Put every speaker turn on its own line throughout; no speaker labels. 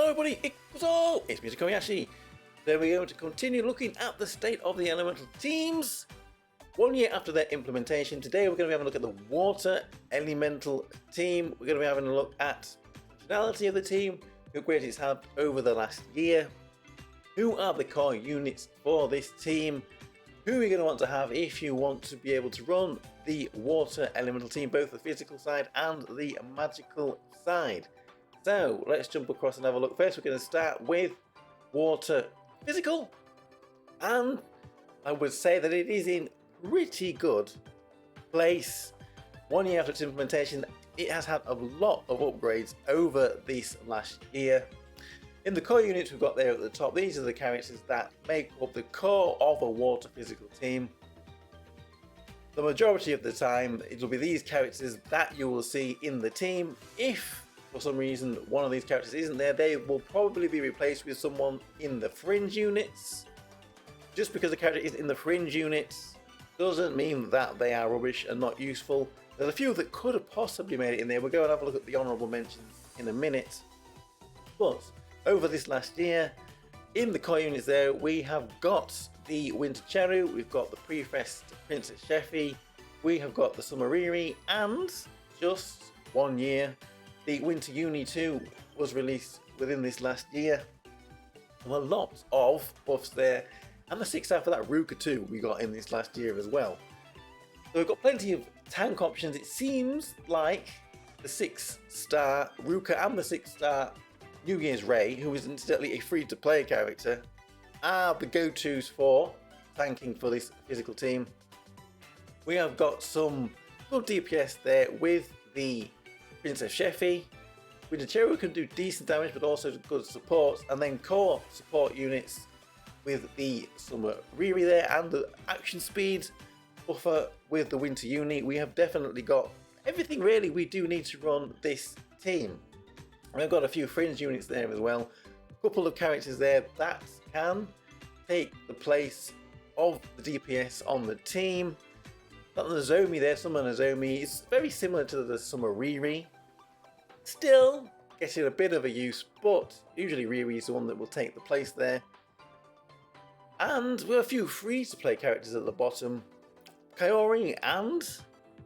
Hello everybody, it's me, Tokkuri Yashi. Today we're going to continue looking at the state of the elemental teams. 1 year after their implementation, today we're going to be having a look at the water elemental team. We're going to be having a look at the functionality of the team, who upgrades it's had over the last year, who are the core units for this team, who you're going to want to have if you want to be able to run the water elemental team, both the physical side and the magical side. So let's jump across and have a look. First, we're going to start with water physical, and I would say that it is in pretty good place. 1 year after its implementation, it has had a lot of upgrades over this last year. In the core units we've got there at the top, these are the characters that make up the core of a water physical team. The majority of the time, it'll be these characters that you will see in the team. If for some reason one of these characters isn't there, they will probably be replaced with someone in the fringe units. Just because a character is in the fringe units doesn't mean that they are rubbish and not useful. There's a few that could have possibly made it in there. We'll go and have a look at the honourable mentions in a minute. But over this last year, in the core units there, we have got the Winter Cheru, we've got the Prefest Princess Sheffy, we have got the Summer Riri, and just 1 year, the Winter Uni 2 was released within this last year. There were lots of buffs there, and the 6-star for that Ruka 2 we got in this last year as well. So we've got plenty of tank options. It seems like the 6-star Ruka and the 6-star New Year's Ray, who is incidentally a free-to-play character, are the go-tos for tanking for this physical team. We have got some good DPS there with the Princess Sheffy. Winter Cheru can do decent damage but also good support, and then core support units with the Summer Riri there and the action speed buffer with the Winter Uni. We have definitely got everything really we do need to run this team. We've got a few fringe units there as well. A couple of characters there that can take the place of the DPS on the team. Got the Nozomi there, Summer Nozomi. It's very similar to the Summer Riri. Still getting a bit of a use, but usually Riri is the one that will take the place there. And we have a few free-to-play characters at the bottom. Kaori and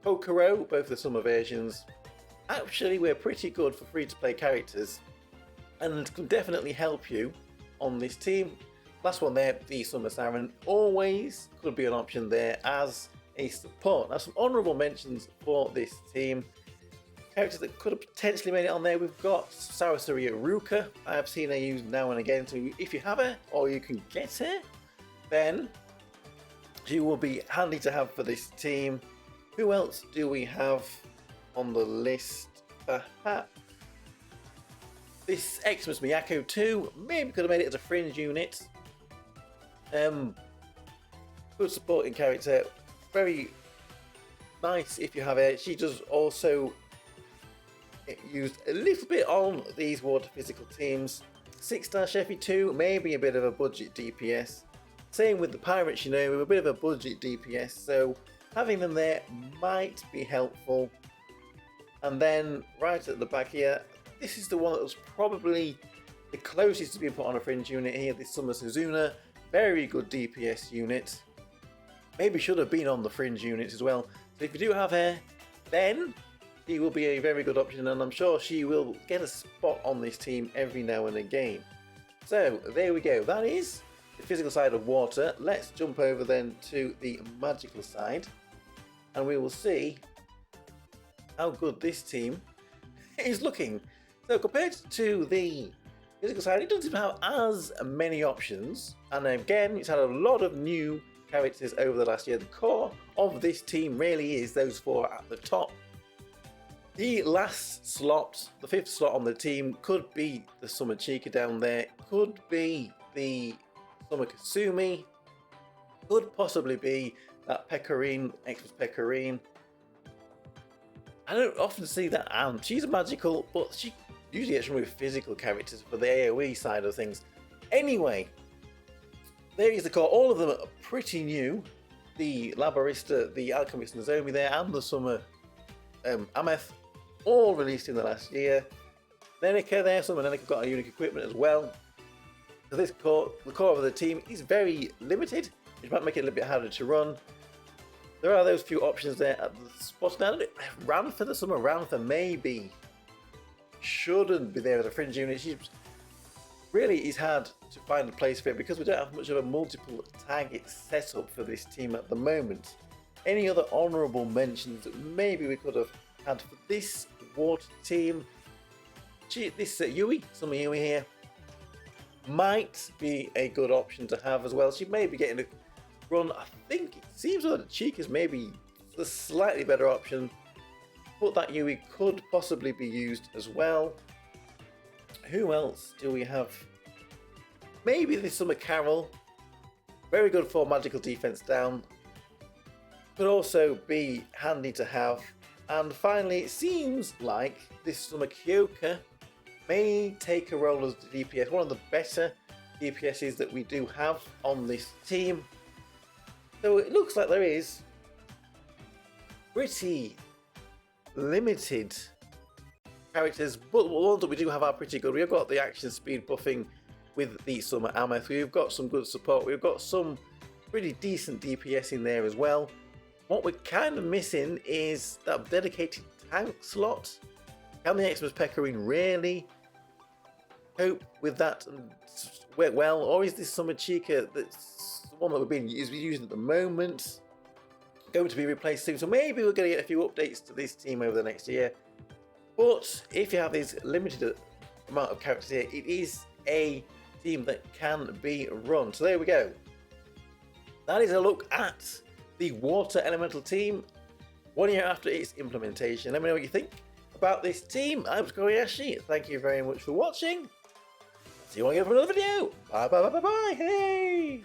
Kokoro, both the summer versions. Actually, we're pretty good for free-to-play characters and can definitely help you on this team. Last one there, the Summer Siren, always could be an option there as a support. Now, some honourable mentions for this team. Characters that could have potentially made it on there. We've got Sarasaria Ruka. I have seen her used now and again. So if you have her or you can get her, then she will be handy to have for this team. Who else do we have on the list? Perhaps this Xmas Miyako 2 maybe could have made it as a fringe unit. Good supporting character, very nice if you have her. She does also get used a little bit on these water physical teams. 6-star Sheffy 2, maybe a bit of a budget DPS. Same with the Pirate Shinobi, a bit of a budget DPS, so having them there might be helpful. And then right at the back here, this is the one that was probably the closest to being put on a fringe unit here, this Summer Suzuna. Very good DPS unit. Maybe should have been on the fringe units as well. So if you do have her, then she will be a very good option, and I'm sure she will get a spot on this team every now and again. So there we go. That is the physical side of water. Let's jump over then to the magical side, and we will see how good this team is looking. So compared to the physical side, it doesn't have as many options, and again it's had a lot of new characters over the last year. The core of this team really is those 4 at the top. The last slot, the 5th slot on the team, could be the Summer Chica down there, could be the Summer Kasumi, could possibly be that Pecorine, Xmas Pecorine. I don't often see that Ant. She's a magical, but she usually gets removed physical characters for the AoE side of things. Anyway, there is the core. All of them are pretty new. The Labarista, the Alchemist Nozomi there, and the Summer Ameth, all released in the last year. Nenica there. Some of Nenica got a unique equipment as well. So the core of the team is very limited, which might make it a little bit harder to run. There are those few options there at the spot. Now, Rantha, the summer Rantha maybe shouldn't be there as a fringe unit. She's really is hard to find a place for it because we don't have much of a multiple target setup for this team at the moment. Any other honourable mentions that maybe we could have had for this water team? This Yui, Summer Yui here, might be a good option to have as well. She may be getting a run. I think it seems that Chica's maybe the slightly better option, but that Yui could possibly be used as well. Who else do we have? Maybe this Summer Carol. Very good for magical defense down. Could also be handy to have. And finally, it seems like this Summer Kyoka may take a role as the DPS. One of the better DPSs that we do have on this team. So it looks like there is pretty limited characters, but the ones that we do have are pretty good. We've got the action speed buffing with the Summer Ameth. We've got some good support. We've got some pretty decent DPS in there as well. What we're kind of missing is that dedicated tank slot. Can the Xmas Pecorine really cope with that and work well, or is this Summer Chica that's the one that we're using at the moment going to be replaced soon? So maybe we're going to get a few updates to this team over the next year. But if you have these limited amount of characters here, it is a team that can be run. So there we go. That is a look at the Water Elemental team 1 year after its implementation. Let me know what you think about this team. I'm Tokkuri Yashi. Thank you very much for watching. See you again for another video. Bye bye bye bye bye. Hey!